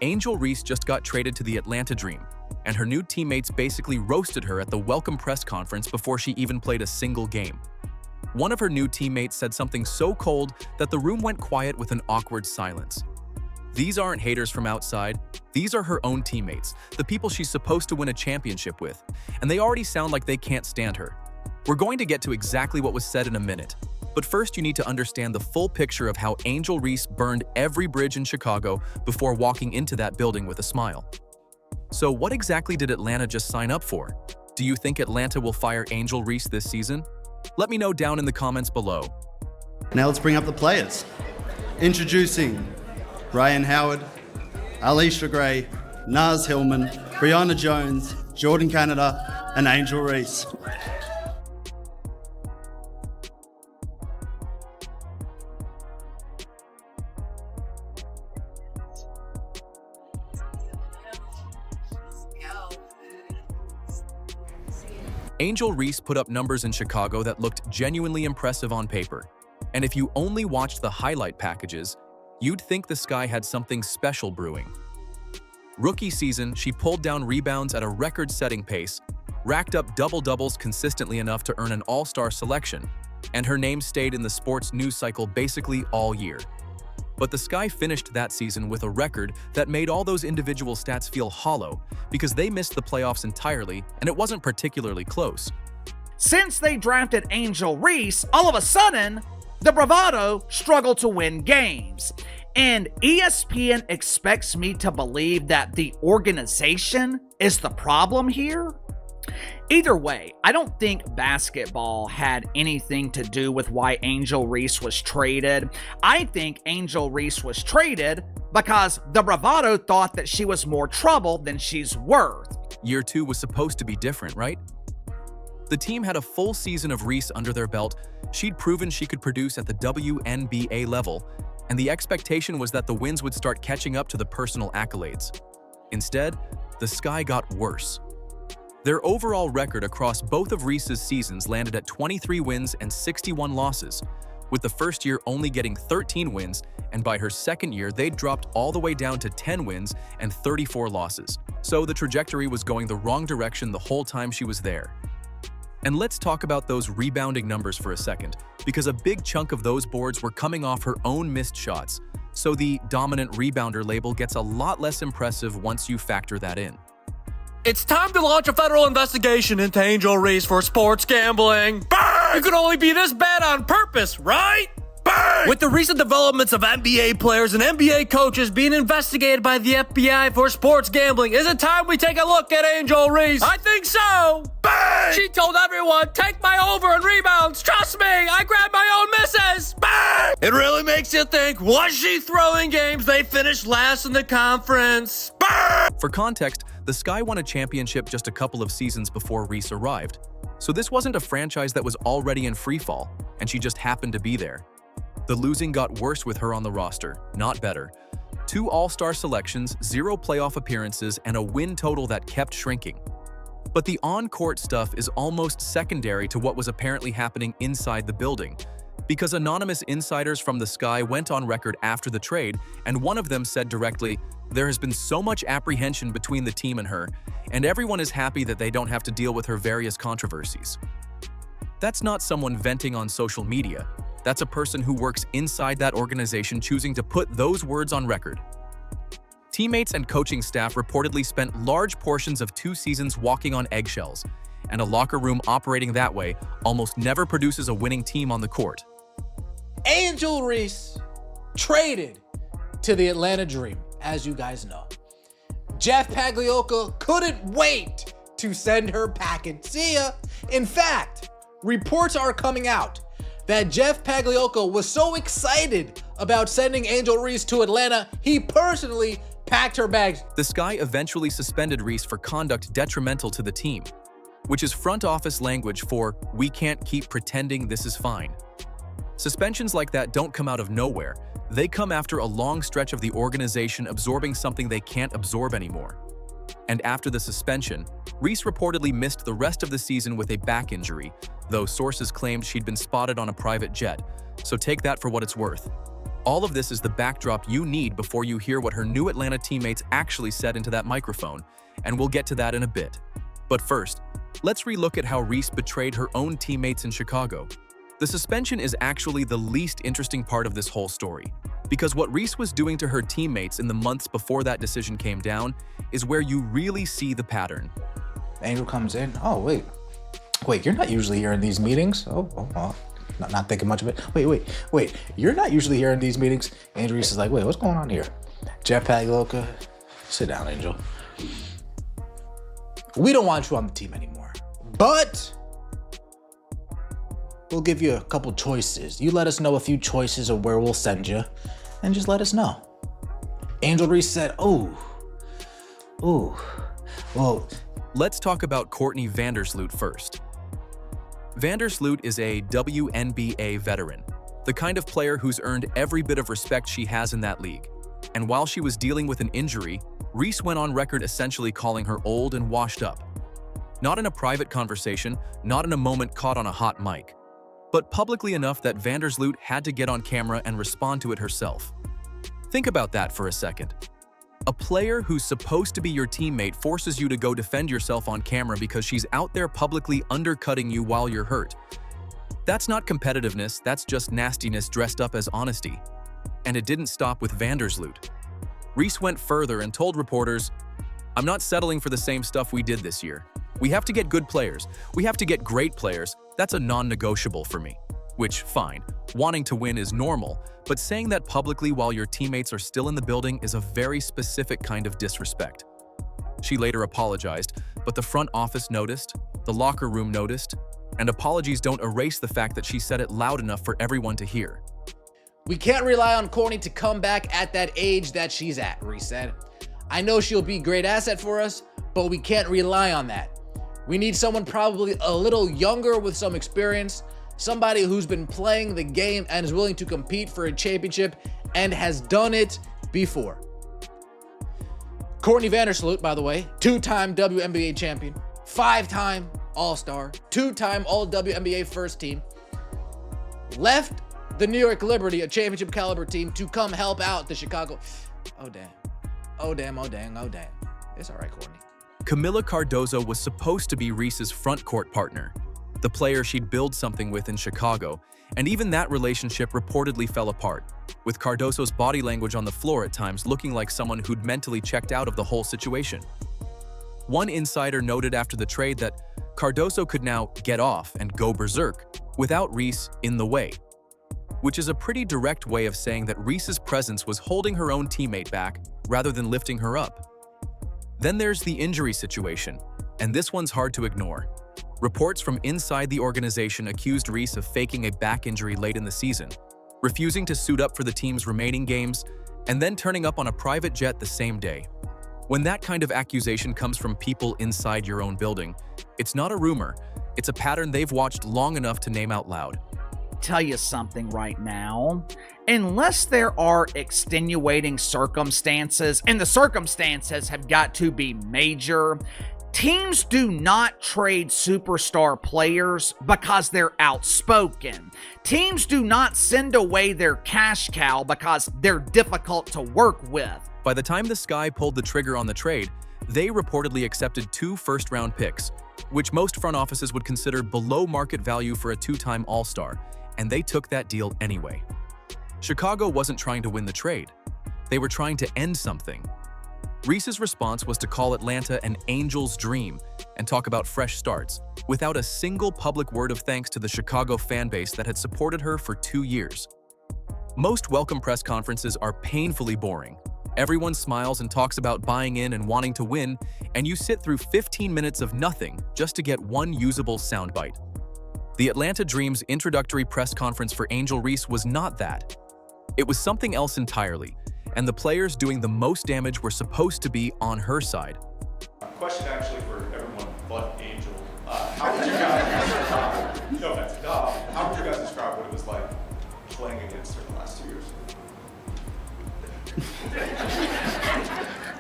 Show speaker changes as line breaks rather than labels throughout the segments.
Angel Reese just got traded to the Atlanta Dream, and her new teammates basically roasted her at the welcome press conference before she even played a single game. One of her new teammates said something so cold that the room went quiet with an awkward silence. These aren't haters from outside, these are her own teammates, the people she's supposed to win a championship with, and they already sound like they can't stand her. We're going to get to exactly what was said in a minute, but first you need to understand the full picture of how Angel Reese burned every bridge in Chicago before walking into that building with a smile. So what exactly did Atlanta just sign up for? Do you think Atlanta will fire Angel Reese this season? Let me know down in the comments below.
Now let's bring up the players. Introducing Ryan Howard, Alicia Gray, Naz Hillman, Brianna Jones, Jordan Canada, and Angel Reese.
Angel Reese put up numbers in Chicago that looked genuinely impressive on paper. And if you only watched the highlight packages, you'd think the Sky had something special brewing. Rookie season, she pulled down rebounds at a record-setting pace, racked up double-doubles consistently enough to earn an all-star selection, and her name stayed in the sports news cycle basically all year. But the Sky finished that season with a record that made all those individual stats feel hollow because they missed the playoffs entirely and it wasn't particularly close.
Since they drafted Angel Reese, all of a sudden, the Bravado struggled to win games. And ESPN expects me to believe that the organization is the problem here? Either way, I don't think basketball had anything to do with why Angel Reese was traded. I think Angel Reese was traded because the Bravado thought that she was more trouble than she's worth.
Year 2 was supposed to be different, right? The team had a full season of Reese under their belt. She'd proven she could produce at the WNBA level, and the expectation was that the wins would start catching up to the personal accolades. Instead, the Sky got worse. Their overall record across both of Reese's seasons landed at 23 wins and 61 losses, with the first year only getting 13 wins, and by her second year they'd dropped all the way down to 10 wins and 34 losses. So the trajectory was going the wrong direction the whole time she was there. And let's talk about those rebounding numbers for a second, because a big chunk of those boards were coming off her own missed shots, so the dominant rebounder label gets a lot less impressive once you factor that in.
It's time to launch a federal investigation into Angel Reese for sports gambling. Bang! You could only be this bad on purpose, right? Bang! With the recent developments of NBA players and NBA coaches being investigated by the FBI for sports gambling, is it time we take a look at Angel Reese? I think so. Bang! She told everyone, take my over and rebounds. Trust me, I grabbed my own misses. Bang! It really makes you think, was she throwing games? They finished last in the conference. Bang!
For context, the Sky won a championship just a couple of seasons before Reese arrived. So this wasn't a franchise that was already in freefall, and she just happened to be there. The losing got worse with her on the roster, not better. 2 all-star selections, 0 playoff appearances, and a win total that kept shrinking. But the on-court stuff is almost secondary to what was apparently happening inside the building, because anonymous insiders from the Sky went on record after the trade, and one of them said directly, "There has been so much apprehension between the team and her, and everyone is happy that they don't have to deal with her various controversies." That's not someone venting on social media. That's a person who works inside that organization choosing to put those words on record. Teammates and coaching staff reportedly spent large portions of 2 seasons walking on eggshells, and a locker room operating that way almost never produces a winning team on the court.
Angel Reese traded to the Atlanta Dream, as you guys know. Jeff Pagliocca couldn't wait to send her packing. See ya. In fact, reports are coming out that Jeff Pagliocca was so excited about sending Angel Reese to Atlanta, he personally packed her bags.
The Sky eventually suspended Reese for conduct detrimental to the team, which is front office language for "we can't keep pretending this is fine." Suspensions like that don't come out of nowhere. They come after a long stretch of the organization absorbing something they can't absorb anymore. And after the suspension, Reese reportedly missed the rest of the season with a back injury, though sources claimed she'd been spotted on a private jet, so take that for what it's worth. All of this is the backdrop you need before you hear what her new Atlanta teammates actually said into that microphone, and we'll get to that in a bit. But first, let's relook at how Reese betrayed her own teammates in Chicago. The suspension is actually the least interesting part of this whole story, because what Reese was doing to her teammates in the months before that decision came down is where you really see the pattern.
Angel comes in. Oh, wait, you're not usually here in these meetings. Oh. Not thinking much of it. Wait, you're not usually here in these meetings. Angel Reese is like, wait, what's going on here? Jeff Pagliuca, sit down, Angel. We don't want you on the team anymore, but we'll give you a couple choices. You let us know a few choices of where we'll send you, and just let us know. Angel Reese said, well.
Let's talk about Courtney Vandersloot first. Vandersloot is a WNBA veteran, the kind of player who's earned every bit of respect she has in that league. And while she was dealing with an injury, Reese went on record essentially calling her old and washed up. Not in a private conversation, not in a moment caught on a hot mic, but publicly enough that Vandersloot had to get on camera and respond to it herself. Think about that for a second. A player who's supposed to be your teammate forces you to go defend yourself on camera because she's out there publicly undercutting you while you're hurt. That's not competitiveness, that's just nastiness dressed up as honesty. And it didn't stop with Vandersloot. Reese went further and told reporters, "I'm not settling for the same stuff we did this year. We have to get good players. We have to get great players. That's a non-negotiable for me." Which, fine, wanting to win is normal, but saying that publicly while your teammates are still in the building is a very specific kind of disrespect. She later apologized, but the front office noticed, the locker room noticed, and apologies don't erase the fact that she said it loud enough for everyone to hear.
We can't rely on Courtney to come back at that age that she's at, Reese said. I know she'll be a great asset for us, but we can't rely on that. We need someone probably a little younger with some experience, somebody who's been playing the game and is willing to compete for a championship and has done it before. Courtney Vandersloot, by the way, 2-time WNBA champion, 5-time All-Star, 2-time All-WNBA first team, left the New York Liberty, a championship caliber team, to come help out the Chicago. Oh, damn. It's all right, Courtney.
Camila Cardozo was supposed to be Reese's front court partner, the player she'd build something with in Chicago, and even that relationship reportedly fell apart, with Cardozo's body language on the floor at times looking like someone who'd mentally checked out of the whole situation. One insider noted after the trade that Cardozo could now get off and go berserk without Reese in the way, which is a pretty direct way of saying that Reese's presence was holding her own teammate back rather than lifting her up. Then there's the injury situation, and this one's hard to ignore. Reports from inside the organization accused Reese of faking a back injury late in the season, refusing to suit up for the team's remaining games, and then turning up on a private jet the same day. When that kind of accusation comes from people inside your own building, it's not a rumor, it's a pattern they've watched long enough to name out loud.
Tell you something right now. Unless there are extenuating circumstances, and the circumstances have got to be major, teams do not trade superstar players because they're outspoken. Teams do not send away their cash cow because they're difficult to work with.
By the time the Sky pulled the trigger on the trade, they reportedly accepted 2 first-round picks, which most front offices would consider below market value for a 2-time All-Star, and they took that deal anyway. Chicago wasn't trying to win the trade. They were trying to end something. Reese's response was to call Atlanta an Angel's Dream and talk about fresh starts, without a single public word of thanks to the Chicago fan base that had supported her for 2 years. Most welcome press conferences are painfully boring. Everyone smiles and talks about buying in and wanting to win, and you sit through 15 minutes of nothing just to get one usable soundbite. The Atlanta Dream's introductory press conference for Angel Reese was not that. It was something else entirely, and the players doing the most damage were supposed to be on her side.
Question actually for everyone but Angel. How would you guys no offense, how would you guys describe what it was like playing against her the last 2 years?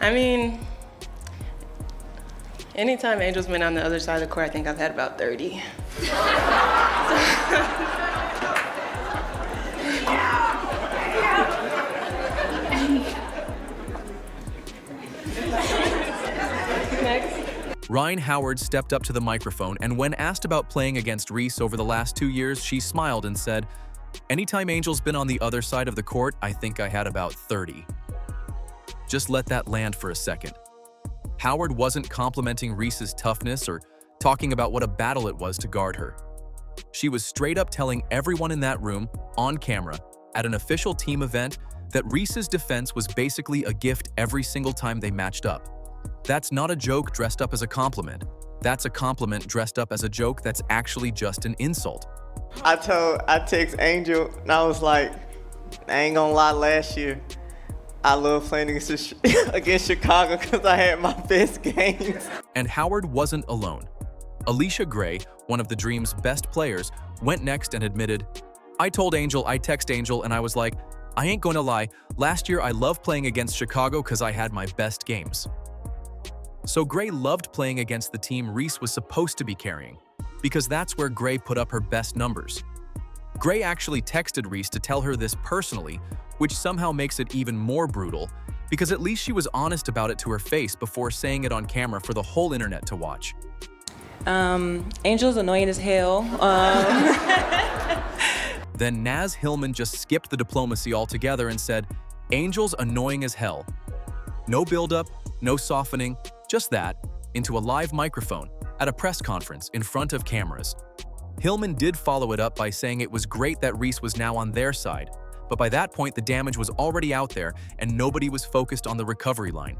I mean, anytime Angel's been on the other side of the court, I think I've had about 30.
Ryan Howard stepped up to the microphone, and when asked about playing against Reese over the last 2 years, she smiled and said, "Anytime Angel's been on the other side of the court, I think I had about 30. Just let that land for a second. Howard wasn't complimenting Reese's toughness or talking about what a battle it was to guard her. She was straight up telling everyone in that room, on camera, at an official team event, that Reese's defense was basically a gift every single time they matched up. That's not a joke dressed up as a compliment. That's a compliment dressed up as a joke that's actually just an insult."
I text Angel, and I was like, I ain't gonna lie, last year, I love playing against Chicago because I had my best games.
And Howard wasn't alone. Alicia Gray, one of the Dream's best players, went next and admitted, I text Angel, and I was like, I ain't gonna lie, last year I loved playing against Chicago because I had my best games. So Gray loved playing against the team Reese was supposed to be carrying, because that's where Gray put up her best numbers. Gray actually texted Reese to tell her this personally, which somehow makes it even more brutal, because at least she was honest about it to her face before saying it on camera for the whole internet to watch.
Angel's annoying as hell.
Then Naz Hillman just skipped the diplomacy altogether and said, Angel's annoying as hell. No build-up, no softening, just that, into a live microphone, at a press conference in front of cameras. Hillman did follow it up by saying it was great that Reese was now on their side, but by that point the damage was already out there and nobody was focused on the recovery line.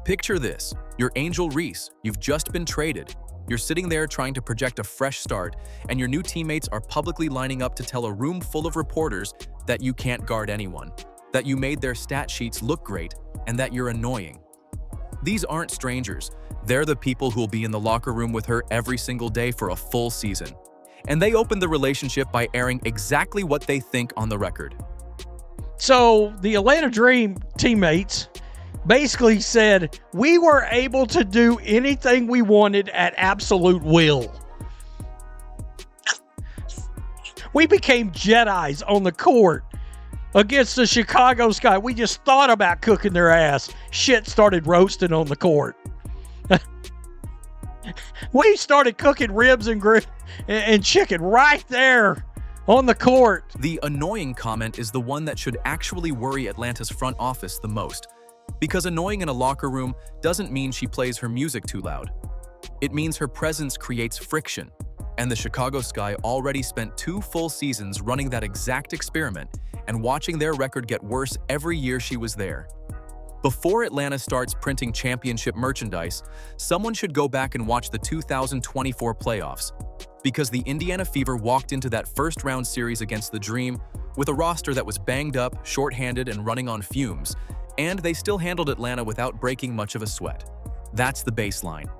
Picture this, you're Angel Reese, you've just been traded. You're sitting there trying to project a fresh start, and your new teammates are publicly lining up to tell a room full of reporters that you can't guard anyone, that you made their stat sheets look great, and that you're annoying. These aren't strangers. They're the people who'll be in the locker room with her every single day for a full season. And they opened the relationship by airing exactly what they think on the record.
So the Atlanta Dream teammates basically said, we were able to do anything we wanted at absolute will. We became Jedis on the court against the Chicago Sky. We just thought about cooking their ass. Shit started roasting on the court. We started cooking ribs and chicken right there on the court.
The annoying comment is the one that should actually worry Atlanta's front office the most, because annoying in a locker room doesn't mean she plays her music too loud. It means her presence creates friction, and the Chicago Sky already spent 2 full seasons running that exact experiment and watching their record get worse every year she was there. Before Atlanta starts printing championship merchandise, someone should go back and watch the 2024 playoffs, because the Indiana Fever walked into that first-round series against the Dream with a roster that was banged up, short-handed, and running on fumes, and they still handled Atlanta without breaking much of a sweat. That's the baseline.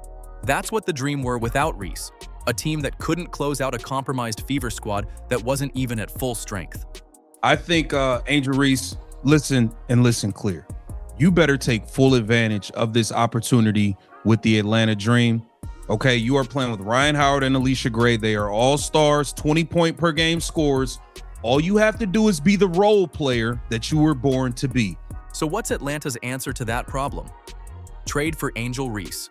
That's what the Dream were without Reese, a team that couldn't close out a compromised Fever squad that wasn't even at full strength.
I think Angel Reese, listen clear. You better take full advantage of this opportunity with the Atlanta Dream. Okay, you are playing with Ryan Howard and Alicia Gray. They are all stars, 20-point per game scores. All you have to do is be the role player that you were born to be.
So what's Atlanta's answer to that problem? Trade for Angel Reese.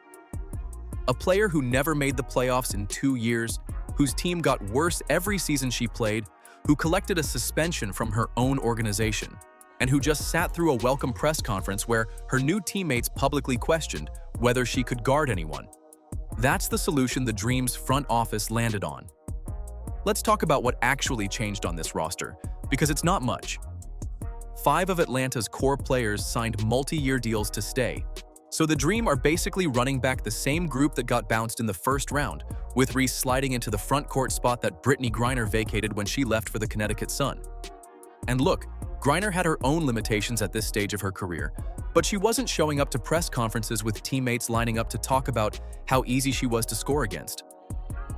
A player who never made the playoffs in 2 years, whose team got worse every season she played, who collected a suspension from her own organization, and who just sat through a welcome press conference where her new teammates publicly questioned whether she could guard anyone. That's the solution the Dream's front office landed on. Let's talk about what actually changed on this roster, because it's not much. 5 of Atlanta's core players signed multi-year deals to stay, so the Dream are basically running back the same group that got bounced in the first round, with Reese sliding into the front court spot that Brittany Griner vacated when she left for the Connecticut Sun. And look, Griner had her own limitations at this stage of her career, but she wasn't showing up to press conferences with teammates lining up to talk about how easy she was to score against.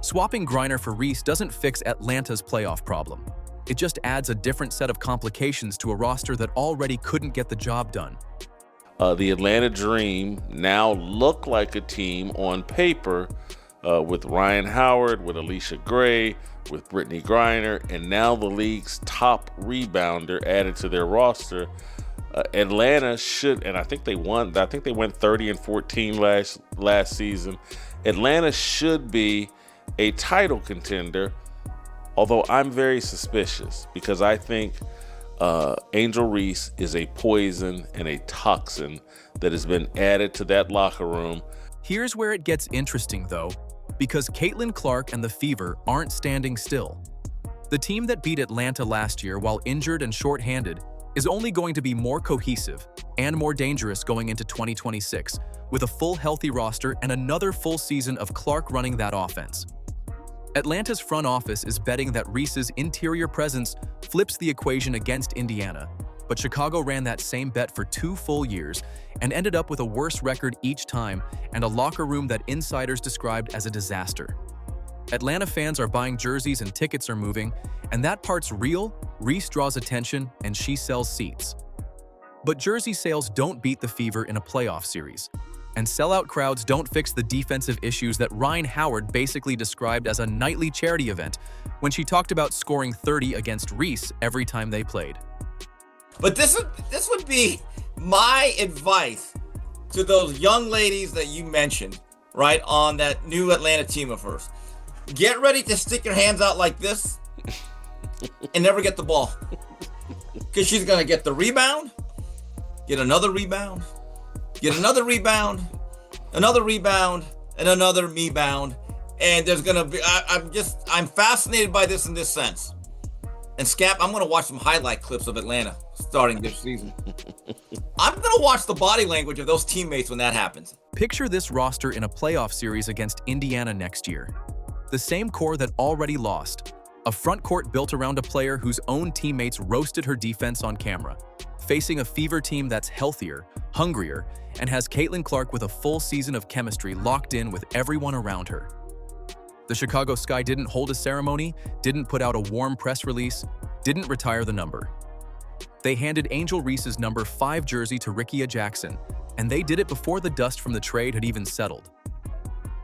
Swapping Griner for Reese doesn't fix Atlanta's playoff problem. It just adds a different set of complications to a roster that already couldn't get the job done.
The Atlanta Dream now look like a team on paper with Ryan Howard, with Alicia Gray, with Brittany Griner, and now the league's top rebounder added to their roster. Atlanta should, and I think they won. I think they went 30-14 last season. Atlanta should be a title contender, although I'm very suspicious because I think Angel Reese is a poison and a toxin that has been added to that locker room.
Here's where it gets interesting, though, because Caitlin Clark and the Fever aren't standing still. The team that beat Atlanta last year while injured and shorthanded is only going to be more cohesive and more dangerous going into 2026, with a full healthy roster and another full season of Clark running that offense. Atlanta's front office is betting that Reese's interior presence flips the equation against Indiana, but Chicago ran that same bet for 2 full years and ended up with a worse record each time and a locker room that insiders described as a disaster. Atlanta fans are buying jerseys and tickets are moving, and that part's real. Reese draws attention and she sells seats. But jersey sales don't beat the Fever in a playoff series, and sellout crowds don't fix the defensive issues that Ryan Howard basically described as a nightly charity event when she talked about scoring 30 against Reese every time they played.
But this would be my advice to those young ladies that you mentioned, right, on that new Atlanta team of hers. Get ready to stick your hands out like this and never get the ball. Because she's going to get the rebound, get another rebound, get another rebound, another rebound, and another me-bound. And there's going to be, I'm fascinated by this in this sense. And Scap, I'm going to watch some highlight clips of Atlanta starting this season. I'm going to watch the body language of those teammates when that happens.
Picture this roster in a playoff series against Indiana next year. The same core that already lost. A front court built around a player whose own teammates roasted her defense on camera. Facing a Fever team that's healthier, hungrier, and has Caitlin Clark with a full season of chemistry locked in with everyone around her. The Chicago Sky didn't hold a ceremony, didn't put out a warm press release, didn't retire the number. They handed Angel Reese's number 5 jersey to Rickea Jackson, and they did it before the dust from the trade had even settled.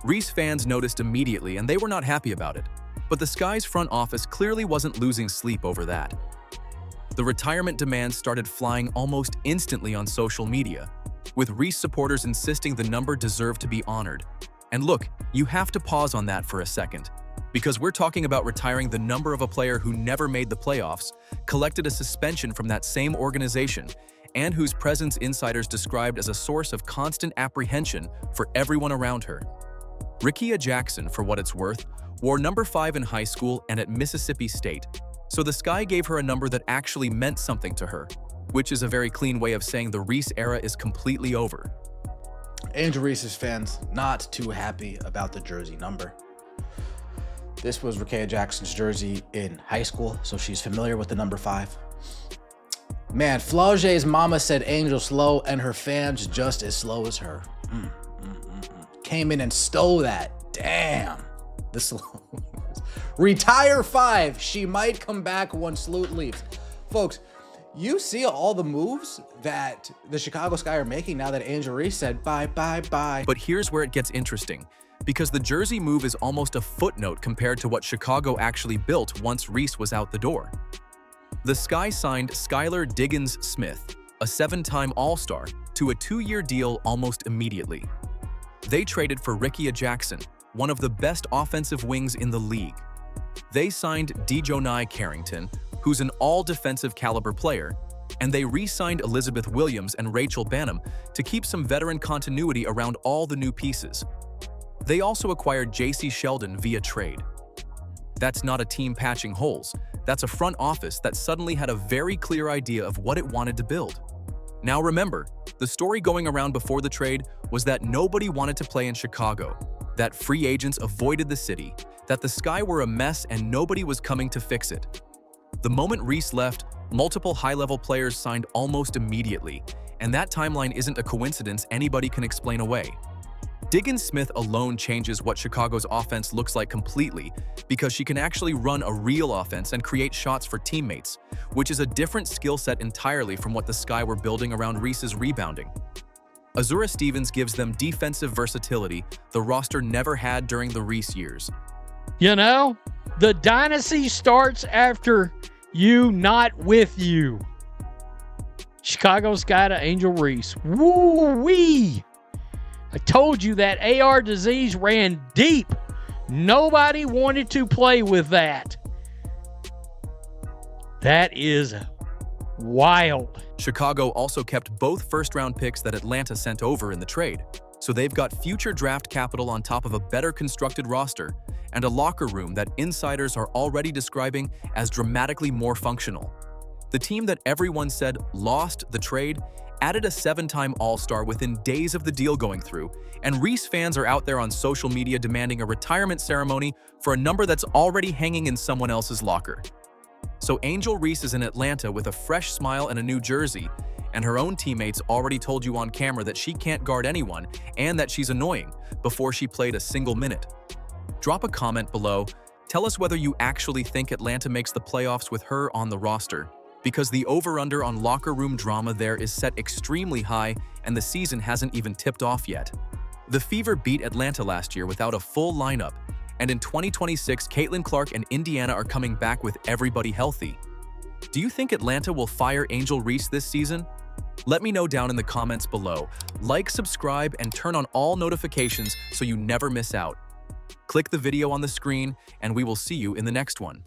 Reese fans noticed immediately, and they were not happy about it, but the Sky's front office clearly wasn't losing sleep over that. The retirement demands started flying almost instantly on social media, with Reese supporters insisting the number deserved to be honored. And look, you have to pause on that for a second, because we're talking about retiring the number of a player who never made the playoffs, collected a suspension from that same organization, and whose presence insiders described as a source of constant apprehension for everyone around her. Rickea Jackson, for what it's worth, wore number 5 in high school and at Mississippi State, so the Sky gave her a number that actually meant something to her, which is a very clean way of saying the Reese era is completely over.
Angel Reese's fans not too happy about the jersey number. This was Rickea Jackson's jersey in high school, so she's familiar with the number 5. Man, Flage's mama said Angel slow, and her fans just as slow as her. Came in and stole that. Damn. The slow. Retire 5. She might come back once Sloot leaves. Folks, you see all the moves that the Chicago Sky are making now that Angel Reese said bye, bye, bye.
But here's where it gets interesting, because the jersey move is almost a footnote compared to what Chicago actually built once Reese was out the door. The Sky signed Skylar Diggins-Smith, a 7-time All-Star, to a 2-year deal almost immediately. They traded for Rickea Jackson, one of the best offensive wings in the league. They signed Dejonai Carrington, who's an all-defensive caliber player, and they re-signed Elizabeth Williams and Rachel Banham to keep some veteran continuity around all the new pieces. They also acquired J.C. Sheldon via trade. That's not a team patching holes. That's a front office that suddenly had a very clear idea of what it wanted to build. Now remember, the story going around before the trade was that nobody wanted to play in Chicago, that free agents avoided the city, that the Sky were a mess and nobody was coming to fix it. The moment Reese left, multiple high-level players signed almost immediately, and that timeline isn't a coincidence anybody can explain away. Diggins-Smith alone changes what Chicago's offense looks like completely, because she can actually run a real offense and create shots for teammates, which is a different skill set entirely from what the Sky were building around Reese's rebounding. Azura Stevens gives them defensive versatility the roster never had during the Reese years.
You know, the dynasty starts after you, not with you. Chicago Sky to Angel Reese. Woo-wee! I told you that AR disease ran deep. Nobody wanted to play with that. That is wild.
Chicago also kept both first-round picks that Atlanta sent over in the trade, so they've got future draft capital on top of a better constructed roster and a locker room that insiders are already describing as dramatically more functional. The team that everyone said lost the trade added a 7-time All-Star within days of the deal going through, and Reese fans are out there on social media demanding a retirement ceremony for a number that's already hanging in someone else's locker. So Angel Reese is in Atlanta with a fresh smile and a new jersey, and her own teammates already told you on camera that she can't guard anyone and that she's annoying before she played a single minute. Drop a comment below. Tell us whether you actually think Atlanta makes the playoffs with her on the roster, because the over-under on locker room drama there is set extremely high and the season hasn't even tipped off yet. The Fever beat Atlanta last year without a full lineup, and in 2026, Caitlin Clark and Indiana are coming back with everybody healthy. Do you think Atlanta will fire Angel Reese this season? Let me know down in the comments below. Like, subscribe, and turn on all notifications so you never miss out. Click the video on the screen, and we will see you in the next one.